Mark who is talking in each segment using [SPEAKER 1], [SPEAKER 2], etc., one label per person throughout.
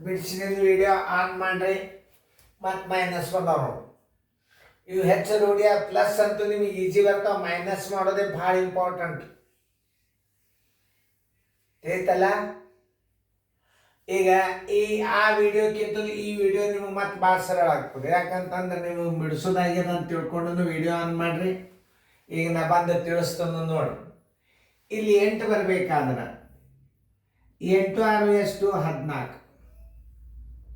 [SPEAKER 1] ಬಿಡಿಸಿದ video on ಮಾಡ್ರಿ ಮತ್ತು ಮೈನಸ್ ಬಂದಾವ ನೋಡಿ. ಇವು ಹೆಚ್ಚು ರೂಢಿಯ ಪ್ಲಸ್ ಅಂತೂ ನಿಮಗೆ ಈಜಿ ಬರ್ತಾವೆ, ಮೈನಸ್ ಮಾಡೋದೇ ಭಾಳ ಇಂಪಾರ್ಟೆಂಟ್ ತಿಳಿತಲ್ಲ. ಈಗ ಆ ವಿಡಿಯೋಕ್ಕಿಂತಲೂ ಈ ವಿಡಿಯೋ ನಿಮಗೆ ಮತ್ತೆ ಭಾಳ ಸರಳ ಆಗ್ತದೆ. ಯಾಕಂತಂದ್ರೆ ನೀವು ಬಿಡಿಸೋದಾಗ್ಯದ ಅಂತ ತಿಳ್ಕೊಂಡು ವಿಡಿಯೋ ಆನ್ ಮಾಡ್ರಿ. ಈಗ ನಾ ಬಂದು ತಿಳಿಸ್ತಂದು ನೋಡಿ. ಇಲ್ಲಿ 8 ಬರಬೇಕಾದ್ರೆ 8 6 ಎಷ್ಟು 14,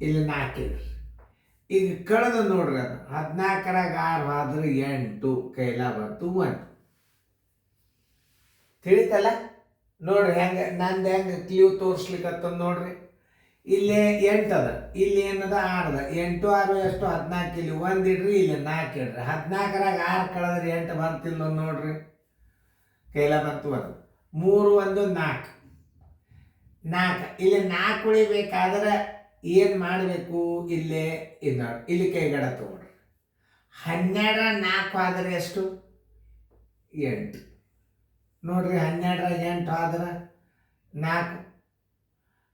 [SPEAKER 1] ಇಲ್ಲಿ 4 ಇಡ್ರಿ. ಈಗ ಕಳೆದು ನೋಡ್ರಿ, ಅದು 14ರಾಗ 6 ಆದ್ರೆ 8 ಕೈಲ ಬಂತು 1. ತಿಳಿತಲ್ಲ ನೋಡ್ರಿ ಹೆಂಗೆ ನಂದು ಹೆಂಗೆ ಕ್ಲೀವ್ ತೋರಿಸ್ಲಿಕ್ಕತ್ತ ನೋಡ್ರಿ. ಇಲ್ಲಿ 8 ಅದ, ಇಲ್ಲಿ ಏನದ 6 ಅದ. 8 6 ಎಷ್ಟು 14, ಇಲ್ಲಿ 1 ಇಡ್ರಿ, ಇಲ್ಲಿ 4 ಇಡ್ರಿ. 14ರಾಗ 6 ಕಳೆದ್ರೆ 8 ಬಂತಿಲ್ಲ ನೋಡ್ರಿ, ಕೈಲ ಬಂತು 1. 3 1 4 4. ಇಲ್ಲಿ 4 ಉಳಿಬೇಕಾದ್ರೆ ಏನು ಮಾಡಬೇಕು? ಇಲ್ಲೇ ಇದು ಇಲ್ಲಿ ಕೈಗಡ ತಗೊಳ್ರಿ. 12 4 ಆದರೆ ಎಷ್ಟು 8 ನೋಡ್ರಿ. 12 8 ಆದ್ರೆ 4,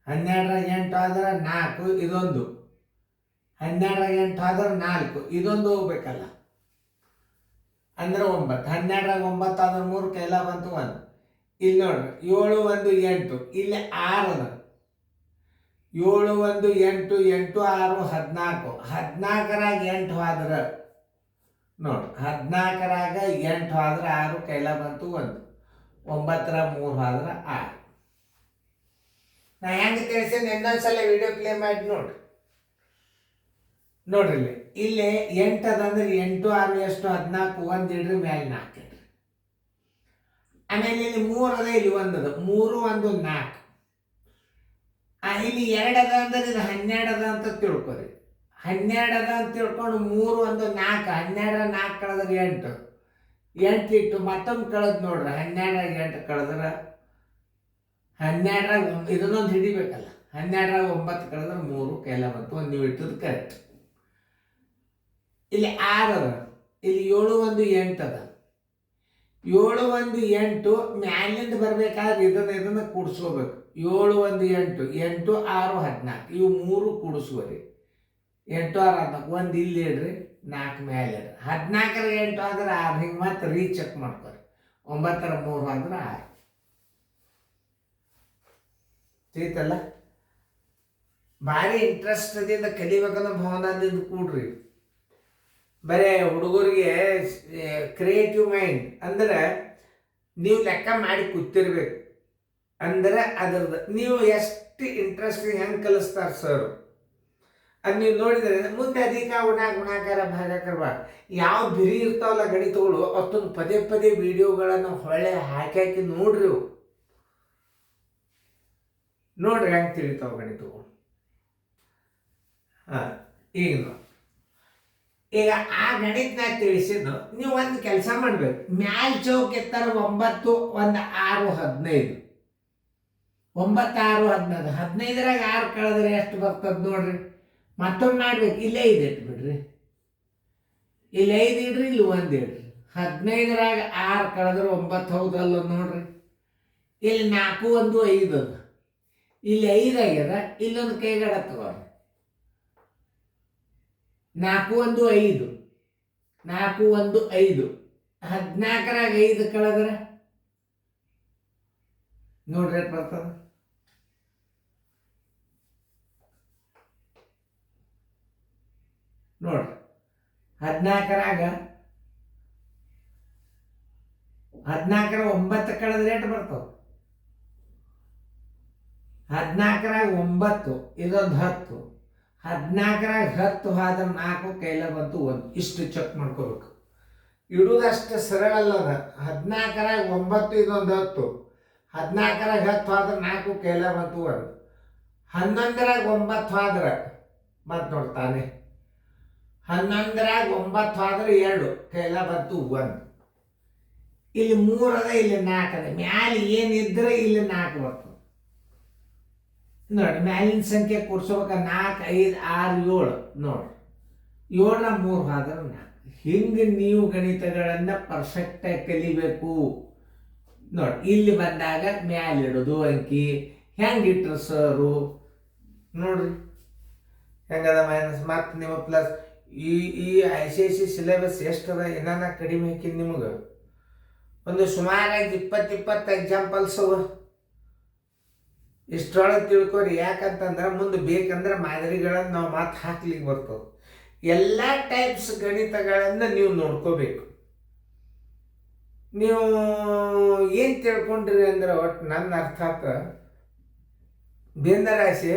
[SPEAKER 1] 12 8 ಆದ್ರೆ 4, ಇದೊಂದು 12 8 ಆದ್ರೆ 4, ಇದೊಂದು ಹೋಗ್ಬೇಕಲ್ಲ ಅಂದ್ರೆ 9. 12ರಾಗ 9 ಆದ್ರೆ 3 ಕೈಲ ಬಂತು 1. ಇಲ್ಲಿ ನೋಡ್ರಿ 7 1 8, ಇಲ್ಲಿ 6 ಅದ. 7 1 8 8 6 14. 14ರಾಗ 8 ಆದ್ರೆ ನೋಡ್ರಿ, 14ರಾಗ 8 ಆದ್ರೆ 6 ಕೈಲ ಬಂತು 1. 9ರಾಗ 3 ಆದ್ರೆ 6. ನಾ ಹೆಂಗೆ ತಿಳಿಸೇನೆ ಇನ್ನೊಂದ್ಸಲ ವಿಡಿಯೋ ಪ್ಲೇ ಮಾಡಿ ನೋಡ್ರಿ. ನೋಡ್ರಿ ಇಲ್ಲಿ 8 ಅದಂದ್ರೆ 8 6 ಎಷ್ಟು 14, 1 ಇಡ್ರಿ, ಮೇಲೆ 4 ಇಡ್ರಿ. ಆಮೇಲೆ ಇಲ್ಲಿ 3 ಅದ, ಇಲ್ಲಿ 1 ಅದ. 3 1 4. ಇಲ್ಲಿ 2 ಅದ ಅಂದ್ರೆ ಇದು 12 ಅದ ಅಂತ ತಿಳ್ಕೊರಿ. 12 ಅದ ಅಂತ ತಿಳ್ಕೊಂಡು 3 1 4. 12 4 ಕಳೆದ್ರೆ 8, 8 ಇಟ್ಟು ಮತ್ತೊಮ್ಮೆ ಕಳೆದು ನೋಡ್ರಿ. 12ರಾಗ 8 ಕಳೆದ್ರೆ 12ರಾಗ ಇದನ್ನೊಂದು ಹಿಡಿಬೇಕಲ್ಲ. 12ರಾಗ 9 ಕಳೆದ್ರೆ 3 ಕೈಲ ಬಂತು 1. ನೀವು ಇಟ್ಟದ್ದು ಕರೆಕ್ಟ್. ಇಲ್ಲಿ 6 ಅದ, ಇಲ್ಲಿ 7 1 8 ಅದ. 7 1 8 ಮ್ಯಾಲಿಂದ ಬರ್ಬೇಕಾದ್ರೆ ಇದನ್ನ ಕೂಡಿಸ್ಕೋಬೇಕು. 7 1 8 8 6 14, ಇವು 3 ಕೂಡಿಸ್ಕೋರಿ. 8 6 14, 1 ಇಲ್ಲಿ ಇಡ್ರಿ, 4 ಮೇಲೆ ಇಡ್ರಿ. 14ರಾಗ 8 ಆದ್ರೆ 6, ಹಿಂಗೆ ಮತ್ತೆ ರೀಚೆಕ್ ಮಾಡ್ಕೊರಿ. 9ರಾಗ 3 ಆದ್ರೆ 6. ತಿಳಿತಲ್ಲ. ಭಾರಿ ಇಂಟ್ರೆಸ್ಟ್ದಿಂದ ಕಲಿಬೇಕನ್ನೋ ಭಾವನದಿಂದ ಕೂಡ್ರಿ. ಬರೇ ಹುಡುಗರಿಗೆ ಕ್ರಿಯೇಟಿವ್ ಮೈಂಡ್ ಅಂದ್ರೆ ನೀವು ಲೆಕ್ಕ ಮಾಡಿ ಕೂತಿರ್ಬೇಕು. ಅಂದ್ರೆ ಅದ್ರದ್ದು ನೀವು ಎಷ್ಟು ಇಂಟ್ರೆಸ್ಟ್ ಹೆಂಗೆ ಕಲಿಸ್ತಾರೆ ಸರ್ ಅದು ನೀವು ನೋಡಿದರೆ ಮುಂದೆ ಅಧಿಕ ಗುಣಾಕಾರ ಭಾಗಾಕಾರ ಯಾವ ಬಿರಿ ಇರ್ತಾವಲ್ಲ ಗಣಿತಗಳು ಅಷ್ಟೊಂದು ಪದೇ ಪದೇ ವಿಡಿಯೋಗಳನ್ನು ಹೊಳೆ ಹಾಕಿ ನೋಡ್ರಿ. ನೋಡ್ರಿ ಹೆಂಗೆ ತಿಳಿತಾವ ಗಣಿತಗಳು. ಈಗ ಆ ಗಣಿತನ ತಿಳಿಸಿದ್ದು ನೀವು ಒಂದು ಕೆಲಸ ಮಾಡ್ಬೇಕು. ಮ್ಯಾಲ್ ಚೌಕ್ ಎತ್ತರ 9 1 6 15. 9 6 15. 15ರಾಗ 6 ಕಳೆದ್ರೆ ಎಷ್ಟು ಬರ್ತದೆ ನೋಡ್ರಿ. ಮತ್ತೊಮ್ಮೆ ಮಾಡ್ಬೇಕು. ಇಲ್ಲೇ 5 ಇಟ್ಬಿಡ್ರಿ, ಇಲ್ಲಿ 5 ಇಡ್ರಿ, ಇಲ್ಲಿ 1 ಇಡ್ರಿ. 15ರಾಗ 6 ಕಳೆದ್ರೆ 9 ಹೌದಲ್ಲ ನೋಡ್ರಿ. ಇಲ್ಲಿ 4 1 5 ಅದ, ಇಲ್ಲಿ 5 ಆಗ್ಯದ. ಇಲ್ಲೊಂದು ಕೈಗಡ ತಗೋರಿ. 4 1 5, 4 1 5. 14ರಾಗ 5 ಕಳೆದ್ರೆ ನೋಡ್ರಿ ಎಷ್ಟು ಬರ್ತದ. ನೋಡ್ರಿ 14ರಾಗ 9 ಕಳೆದ್ರೆ ಎಷ್ಟು ಬರ್ತಾವ? 14ರಾಗ 9, ಇದೊಂದು 10. 14ರಾಗ 10 ಆದ್ರೆ 4 ಕೈಲ ಬಂತು 1. ಇಷ್ಟು ಚೆಕ್ ಮಾಡ್ಕೋಬೇಕು. ಇಡುವುದಷ್ಟು ಸರಳ ಅಲ್ಲದ. 14ರಾಗ 9 ಇದೊಂದು 10. 14ರಾಗ 10 ಆದ್ರೆ 4 ಕೈಲ ಬಂತು 1. 11ರಾಗ 9 ಆದ್ರೆ ಮತ್ತೆ ನೋಡ್ತಾನೆ. 11ರಾಗ 9 ಆದ್ರೆ 2 ಕೈಲ ಬಂತು 1. ಇಲ್ಲಿ 3 ಅದ, ಇಲ್ಲಿ 4 ಅದ. ಮ್ಯಾಲೆ ಏನಿದ್ರೆ ಇಲ್ಲಿ 4 ಬರ್ತದೆ ನೋಡಿ. ಮ್ಯಾಲಿನ ಸಂಖ್ಯೆ ಕೂಡ್ಸ್ಬೇಕ. 4 5 6 7 ನೋಡ್ರಿ. 7ರ 3 ಆದ್ರೆ 4. ಹಿಂಗೆ ನೀವು ಗಣಿತಗಳನ್ನು ಪರ್ಫೆಕ್ಟಾಗಿ ಕಲಿಬೇಕು ನೋಡಿ. ಇಲ್ಲಿ ಬಂದಾಗ ಮ್ಯಾಲಿಡೋದು ಅಂಕಿ ಹೆಂಗಿಟ್ರು ಸರು ನೋಡ್ರಿ. ಹೆಂಗದ ಮೈನಸ್ ಮತ್ತು ನಿಮ್ಮ ಪ್ಲಸ್ ಈ ಈ I C I C syllabus ಎಷ್ಟದ ಏನಾನ ಕಡಿಮೆ ಹಾಕಿದ್ ನಿಮಗೆ ಒಂದು ಸುಮಾರಾಗಿ 20 ಎಕ್ಸಾಂಪಲ್ಸ್ ಅವ. ಇಷ್ಟರೊಳಗೆ ತಿಳ್ಕೊರಿ. ಯಾಕಂತಂದ್ರೆ ಮುಂದೆ ಬೇಕಂದ್ರೆ ಮಾದರಿಗಳನ್ನು ನಾವು ಮಾತು ಹಾಕ್ಲಿಕ್ಕೆ ಬರ್ತದೆ. ಎಲ್ಲ ಟೈಪ್ಸ್ ಗಣಿತಗಳನ್ನು ನೀವು ನೋಡ್ಕೋಬೇಕು. ನೀವು ಏನು ತಿಳ್ಕೊಂಡ್ರಿ ಅಂದ್ರೆ ಒಟ್ಟು ನನ್ನ ಅರ್ಥಾತ್ ಭಿನ್ನರಾಶಿ,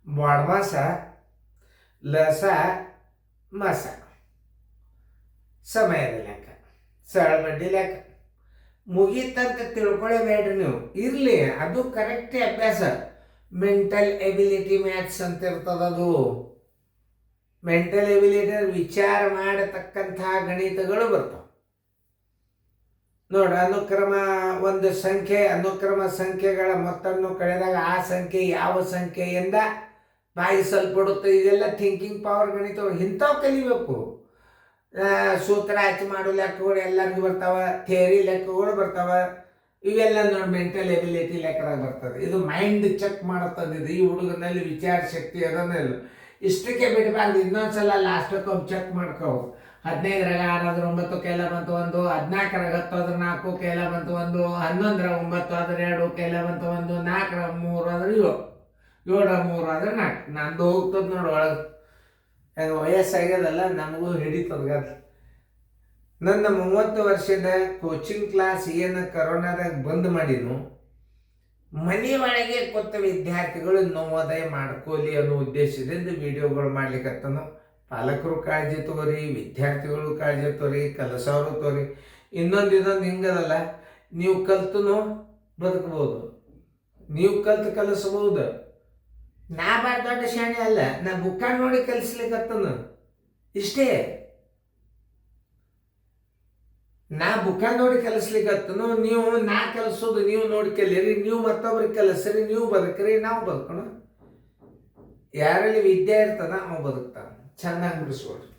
[SPEAKER 1] ಬಾಡ್ಮಾಸ, ಲಸ, ಮಸ, ಸಮಯದ ಲೆಕ್ಕ, ಸರಳ ಬಡ್ಡಿ ಲೆಕ್ಕ ಮುಗೀತಂತ ತಿಳ್ಕೊಳ್ಳೇಬೇಡ್ರಿ ನೀವು. ಇರಲಿ, ಅದು ಕರೆಕ್ಟೇ ಅಭ್ಯಾಸ. ಮೆಂಟಲ್ ಎಬಿಲಿಟಿ ಮ್ಯಾಥ್ಸ್ ಅಂತ ಇರ್ತದದು. ಮೆಂಟಲ್ ಎಬಿಲಿಟಿ ವಿಚಾರ ಮಾಡತಕ್ಕಂತಹ ಗಣಿತಗಳು ಬರ್ತಾವೆ ನೋಡ್ರಿ. ಒಂದು ಸಂಖ್ಯೆ ಅನುಕ್ರಮ ಸಂಖ್ಯೆಗಳ ಮೊತ್ತವನ್ನು ಕಳೆದಾಗ ಆ ಸಂಖ್ಯೆ ಯಾವ ಸಂಖ್ಯೆಯಿಂದ ಭಾಗಿಸಲ್ಪಡುತ್ತೆ. ಇದೆಲ್ಲ ಥಿಂಕಿಂಗ್ ಪವರ್ ಗಣಿತ. ಇಂಥವು ಕಲಿಬೇಕು. ಸೂತ್ರ ಹಚ್ಚಿ ಮಾಡೋ ಲೆಕ್ಕಗಳು ಎಲ್ಲರಿಗೂ ಬರ್ತಾವ, ಥಿಯರಿ ಲೆಕ್ಕಗಳು ಬರ್ತಾವ. ಇವೆಲ್ಲ ನೋಡಿ ಮೆಂಟಲ್ ಎಬಿಲಿಟಿ ಲೆಕ್ಕದಾಗ ಬರ್ತದೆ. ಇದು ಮೈಂಡ್ ಚೆಕ್ ಮಾಡುತ್ತದೆ. ಇದು ಈ ಹುಡುಗನಲ್ಲಿ ವಿಚಾರ ಶಕ್ತಿ ಅದನ್ನೆಲ್ಲ ಇಷ್ಟಕ್ಕೆ ಬಿಡಬಾರ್ದು. ಇನ್ನೊಂದ್ಸಲ ಲಾಸ್ಟಕ್ಕೆ ಒಬ್ಬ ಚೆಕ್ ಮಾಡ್ಕೋ. 15ರಾಗ 6 ಆದ್ರೆ 9 ಕೈಲ ಬಂತು 1, 14ರಾಗ 10 ಆದ್ರೆ 4 ಕೈಲ ಬಂತು 1, 11ರಾಗ 9 ಆದ್ರೆ 2 ಕೈಲ ಬಂತು 1, 4ರಾಗ 3 ಆದ್ರೆ 7, 7ರಾಗ 3 ಆದ್ರೆ 4. ನಂದು ಹೋಗ್ತದೆ ನೋಡಿ ಒಳಗೆ. ವಯಸ್ಸಾಗ್ಯದಲ್ಲ, ನಮಗೂ ಹಿಡಿತದ. ನನ್ನ 30 ವರ್ಷದ ಕೋಚಿಂಗ್ ಕ್ಲಾಸ್ ಏನು ಕರೋನಾದಾಗ ಬಂದ್ ಮಾಡಿದ್ನು, ಮನೆ ಒಳಗೆ ಕೊತ್ತ ವಿದ್ಯಾರ್ಥಿಗಳು ನವೋದಯ ಮಾಡ್ಕೋಲಿ ಅನ್ನೋ ಉದ್ದೇಶದಿಂದ ವಿಡಿಯೋಗಳು ಮಾಡ್ಲಿಕ್ಕತ್ತನು. ಪಾಲಕರು ಕಾಳಜಿ ತಗೋರಿ, ವಿದ್ಯಾರ್ಥಿಗಳು ಕಾಳಜಿ ತೋರಿ, ಕಲಸವರು ತೋರಿ. ಇನ್ನೊಂದು ಹಿಂಗದಲ್ಲ, ನೀವು ಕಲ್ತು ಬದುಕಬಹುದು, ನೀವು ಕಲ್ತು ಕಲಿಸ್ಬೋದು. ನಾ ಬಾಳ ದೊಡ್ಡ ಶಾಣೆ ಅಲ್ಲ, ನಾ ಬುಕ್ಕ ನೋಡಿ ಕಲಿಸ್ಲಿಕ್ಕತ್ತನು ಇಷ್ಟೇ. ನಾ ಬುಕ್ಕ ನೋಡಿ ಕಲಿಸ್ಲಿಕ್ಕತ್ತನು. ನೀವು ನಾ ಕಲಿಸೋದು ನೀವು ನೋಡಿ ಕಲೀರಿ, ನೀವು ಮತ್ತೊಬ್ರಿಗೆ ಕಲಿಸ್ರಿ, ನೀವು ಬದುಕ್ರಿ, ನಾವು ಬದುಕೋಣ. ಯಾರಲ್ಲಿ ವಿದ್ಯೆ ಇರ್ತದ ಅವ ಬದುಕ್ತಾನ. ಚೆನ್ನಾಗಿ ಬಿಡಿಸ್ಕೊಡ್ರಿ.